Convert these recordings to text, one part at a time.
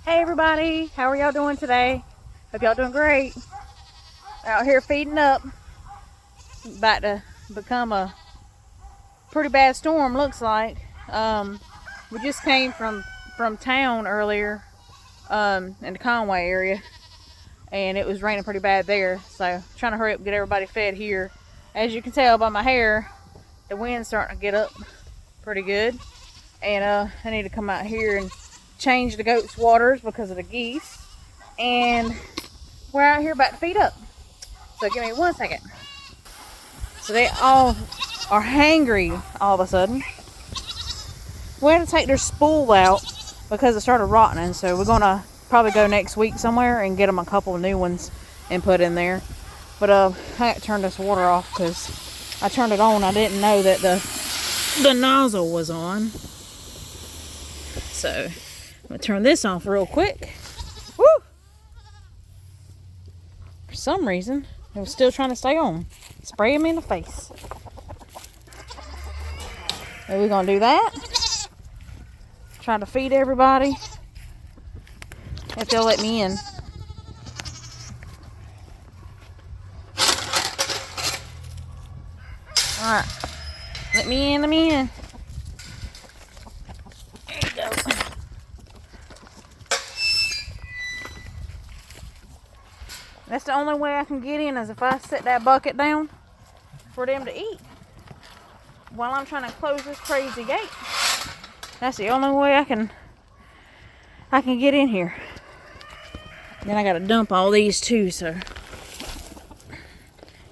Hey everybody, how are y'all doing today? Hope y'all doing great. Out here feeding up. About to become a pretty bad storm, looks like. We just came from town earlier, in the Conway area, and it was raining pretty bad there. So trying to hurry up and get everybody fed here. As you can tell by my hair, the wind's starting to get up pretty good, and I need to come out here and change the goats' waters because of the geese. And we're out here about to feed up. So give me 1 second. So they all are hangry all of a sudden. We had to take their spool out because it started rotting. So we're going to probably go next week somewhere and get them a couple of new ones and put in there. But I got to turn this water off because I turned it on. I didn't know that the nozzle was on. So I'm going to turn this off real quick. Woo! For some reason, it was still trying to stay on. Spray him in the face. So we're going to do that. Try to feed everybody. If they'll let me in. Alright. Let me in, let me in. There you go. That's the only way I can get in is if I set that bucket down for them to eat while I'm trying to close this crazy gate. That's the only way I can get in here. Then I gotta dump all these too, so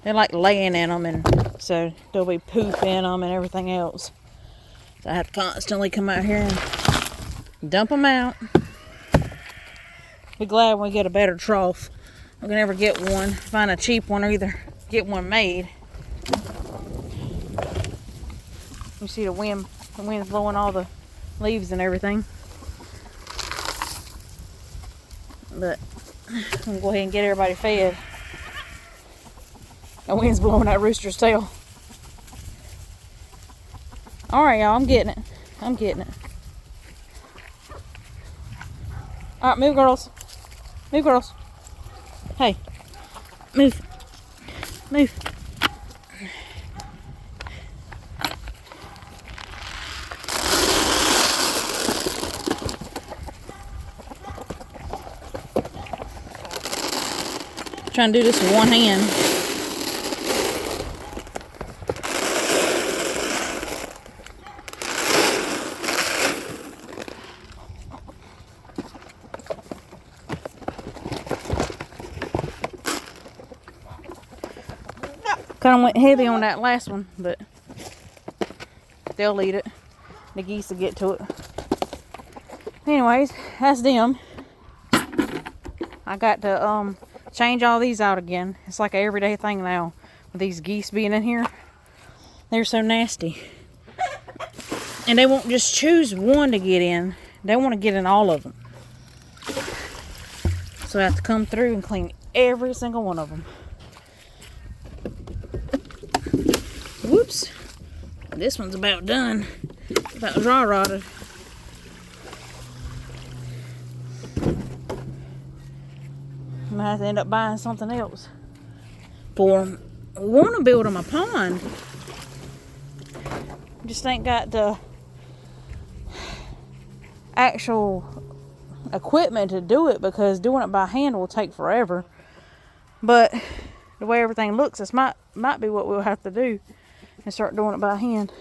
they're like laying in them, and so there'll be poop in them and everything else. So I have to constantly come out here and dump them out. Be glad when we get a better trough. We can never get one, find a cheap one, or either get one made. You see the wind's blowing all the leaves and everything. But I'm gonna go ahead and get everybody fed. The wind's blowing that rooster's tail. Alright, y'all, I'm getting it. I'm getting it. Alright, move, girls. Move, girls. Hey, move. Move. Trying to do this with one hand. Kind of went heavy on that last one, but they'll eat it. The geese will get to it. Anyways, that's them. I got to change all these out again. It's like an everyday thing now with these geese being in here. They're so nasty. And they won't just choose one to get in. They want to get in all of them. So I have to come through and clean every single one of them. Whoops. This one's about done. About dry rotted. I'm gonna have to end up buying something else for them. I want to build them a pond. Just ain't got the actual equipment to do it, because doing it by hand will take forever. But the way everything looks, this might be what we'll have to do, and start doing it by hand.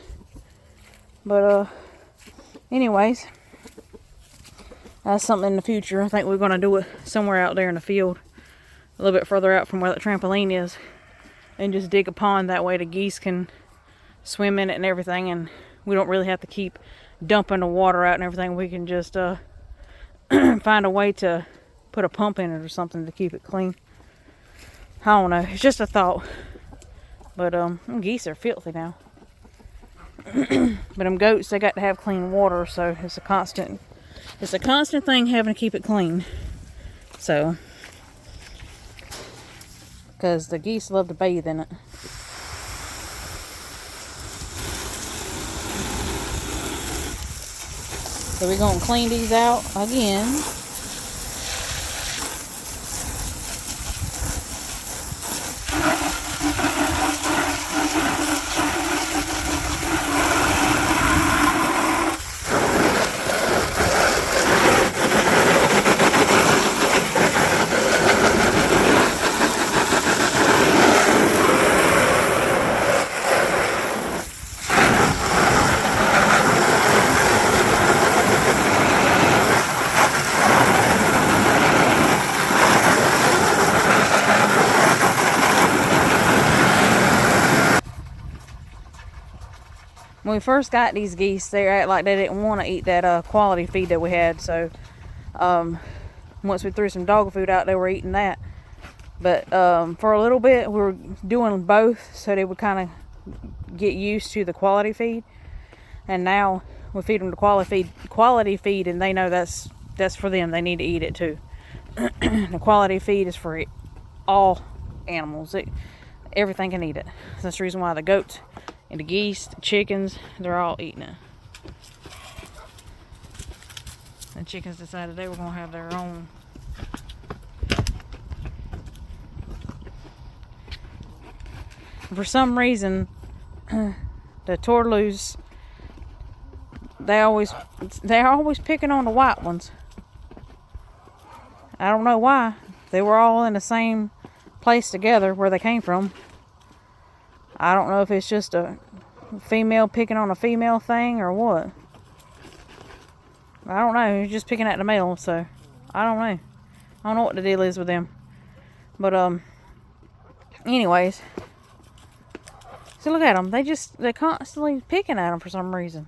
But anyways, that's something in the future. I think we're going to do it somewhere out there in the field, a little bit further out from where the trampoline is, and just dig a pond. That way the geese can swim in it and everything, and we don't really have to keep dumping the water out and everything. We can just find a way to put a pump in it or something to keep it clean. I don't know, it's just a thought. But geese are filthy now. But them goats, they got to have clean water, so it's a constant thing having to keep it clean. So, because the geese love to bathe in it. So we're going to clean these out again. when we first got these geese, they act like they didn't want to eat that quality feed that we had. So once we threw some dog food out, they were eating that. But for a little bit, we were doing both so they would kind of get used to the quality feed. And now we feed them the quality feed, and they know that's for them. They need to eat it too. The quality feed is for all animals. Everything can eat it. So that's the reason why the goats and the geese, the chickens, they're all eating it. The chickens decided they were going to have their own. For some reason, the turtles, they're always picking on the white ones. I don't know why. They were all in the same place together where they came from. I don't know if it's just a female picking on a female thing or what. I don't know. He's just picking at the male, so I don't know. I don't know what the deal is with them. But anyways, so look at them. They're constantly picking at them for some reason.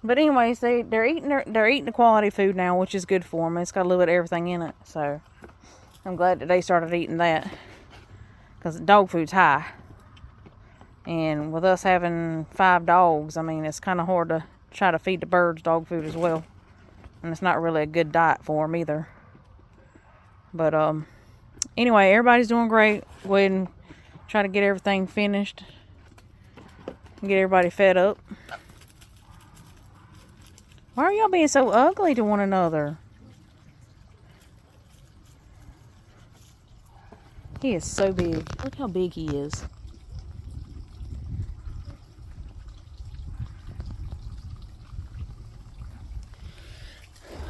But anyways, they're eating the quality food now, which is good for them. It's got a little bit of everything in it, so I'm glad that they started eating that, because dog food's high. And with us having 5 dogs, I mean, it's kind of hard to try to feed the birds dog food as well. And it's not really a good diet for them either. But anyway, everybody's doing great. Go ahead and try to get everything finished. Get everybody fed up. Why are y'all being so ugly to one another? He is so big. Look how big he is.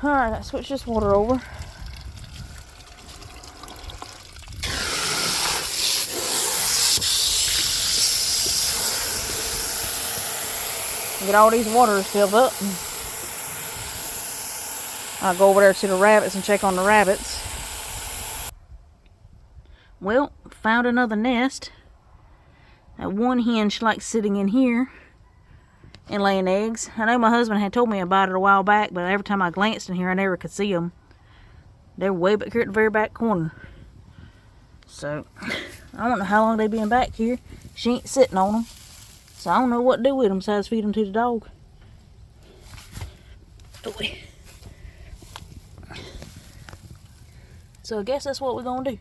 Alright, I switched this water over. Get all these waters filled up. I'll go over there to the rabbits and check on the rabbits. Well, found another nest. That one hen, she likes sitting in here and laying eggs. I know my husband had told me about it a while back, but every time I glanced in here, I never could see them. They're way back here at the very back corner. So, I don't know how long they've been back here. She ain't sitting on them. So, I don't know what to do with them besides feed them to the dog. So, I guess that's what we're going to do.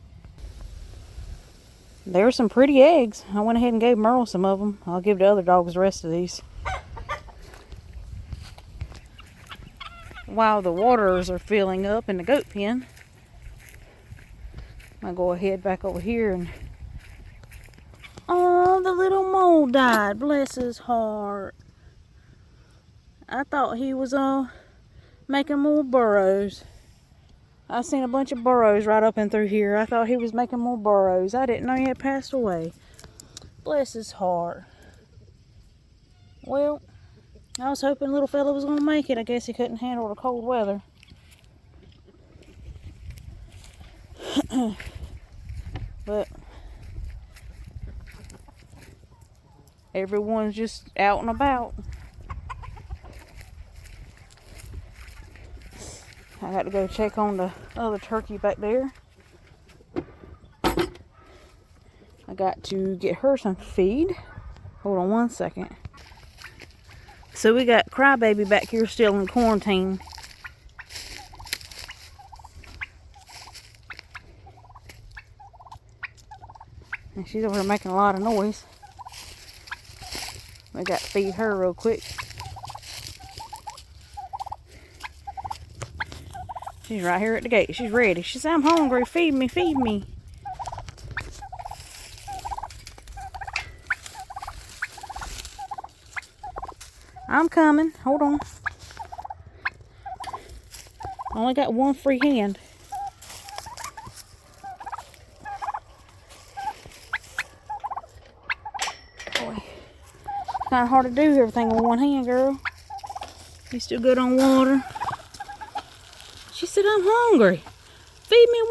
There were some pretty eggs. I went ahead and gave Merle some of them. I'll give the other dogs the rest of these. While the waters are filling up in the goat pen, I'll go ahead back over here and... Oh, the little mole died. Bless his heart. I thought he was making more burrows. I seen a bunch of burrows right up and through here. I thought he was making more burrows. I didn't know he had passed away. Bless his heart. Well, I was hoping little fella was going to make it. I guess he couldn't handle the cold weather. But everyone's just out and about. I got to go check on the other turkey back there. I got to get her some feed. Hold on one second. So we got Crybaby back here still in quarantine. And she's over here making a lot of noise. We got to feed her real quick. She's right here at the gate. She's ready. She said, I'm hungry. Feed me, feed me. I'm coming. Hold on. I only got one free hand. Boy, kind of hard to do everything with one hand, girl. You still good on water? She said, I'm hungry. Feed me,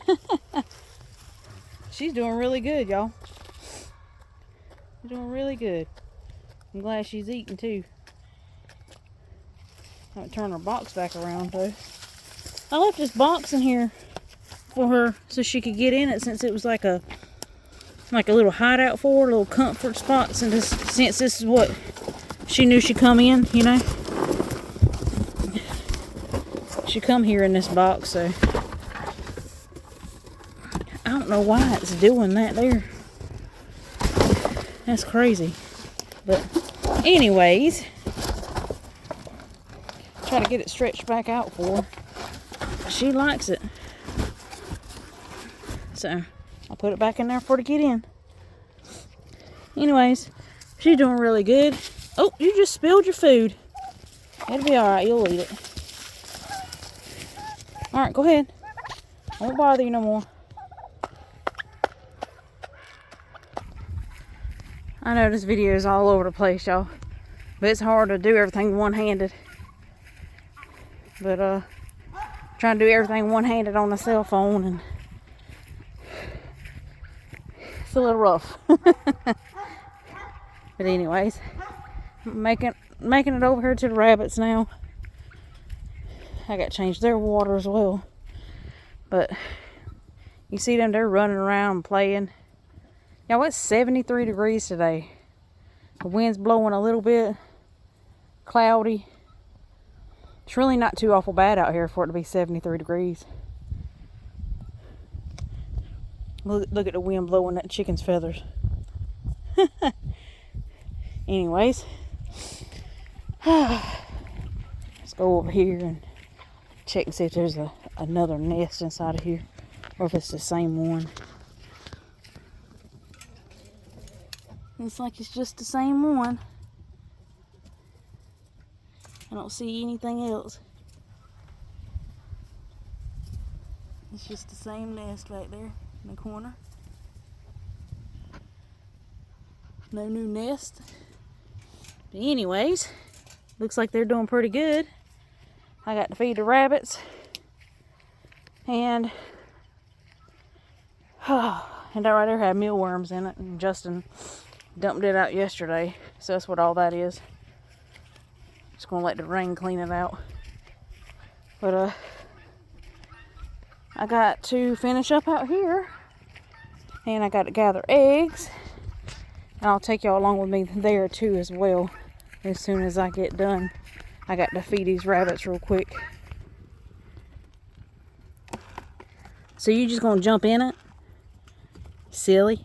woman. She's doing really good, y'all. She's doing really good. I'm glad she's eating too. I haven't turned her box back around though. I left this box in here for her so she could get in it, since it was like a little hideout for her, a little comfort spot, since this is what she knew she'd come in, you know. She come here in this box, so I don't know why it's doing that there. That's crazy. But anyways, try to get it stretched back out for her. She likes it. So I'll put it back in there for her to get in. Anyways, she's doing really good. Oh, you just spilled your food. It'll be alright, you'll eat it. Alright, go ahead. I won't bother you no more. I know this video is all over the place, y'all. But it's hard to do everything one-handed. But, trying to do everything one-handed on a cell phone, and it's a little rough. But anyways, making it over here to the rabbits now. I got to change their water as well. But you see them, they're running around and playing. Y'all, it's 73 degrees today. The wind's blowing a little bit. Cloudy. It's really not too awful bad out here for it to be 73 degrees. Look at the wind blowing that chicken's feathers. Anyways, let's go over here and check and see if there's another nest inside of here, or if it's the same one. Looks like it's just the same one. I don't see anything else. It's just the same nest right there in the corner. No new nest. But anyways, looks like they're doing pretty good. I got to feed the rabbits. And that right there had mealworms in it, and Justin dumped it out yesterday. So that's what all that is. Just gonna let the rain clean it out. But I got to finish up out here, and I got to gather eggs, and I'll take y'all along with me there too as well as soon as I get done. I got to feed these rabbits real quick. So you just gonna jump in it? Silly.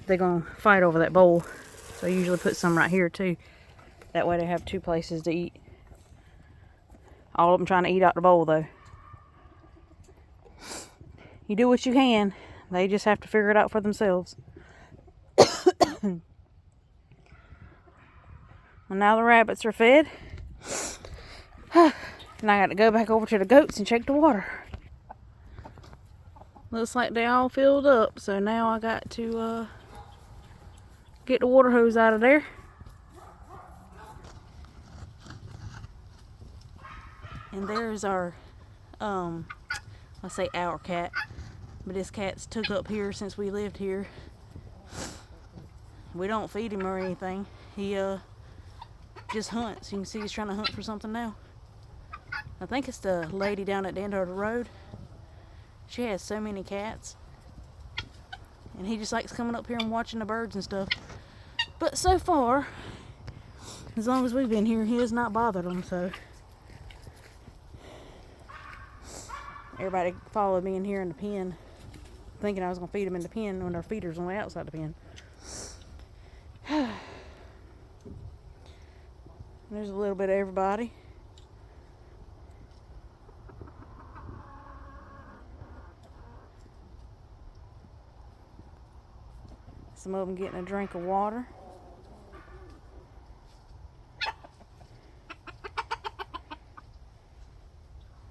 They're gonna fight over that bowl. So I usually put some right here too. That way they have two places to eat. All of them trying to eat out the bowl though. You do what you can. They just have to figure it out for themselves. And now the rabbits are fed. And I got to go back over to the goats and check the water. Looks like they all filled up. So now I got to get the water hose out of there. And there's our, let's say our cat. But this cat's took up here since we lived here. We don't feed him or anything. He just hunts. You can see he's trying to hunt for something now. I think it's the lady down at the end of the road. She has so many cats. And he just likes coming up here and watching the birds and stuff. But so far, as long as we've been here, he has not bothered them, so. Everybody followed me in here in the pen, thinking I was going to feed them in the pen when our feeder's on the outside the pen. There's a little bit of everybody. Some of them getting a drink of water.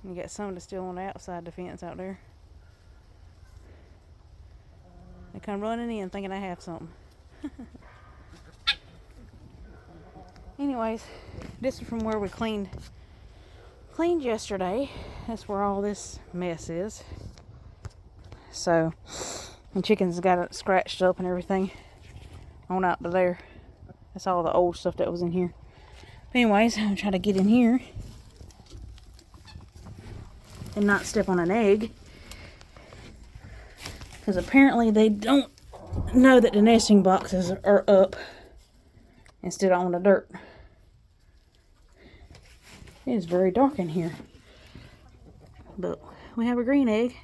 You got some that's still on the outside the fence out there. They come running in thinking I have something. Anyways, this is from where we cleaned yesterday. That's where all this mess is. So And chickens got it scratched up and everything on out to there. That's all the old stuff that was in here. But anyways, I'm trying to get in here and not step on an egg. Because apparently they don't know that the nesting boxes are up instead of on the dirt. It is very dark in here. But we have a green egg.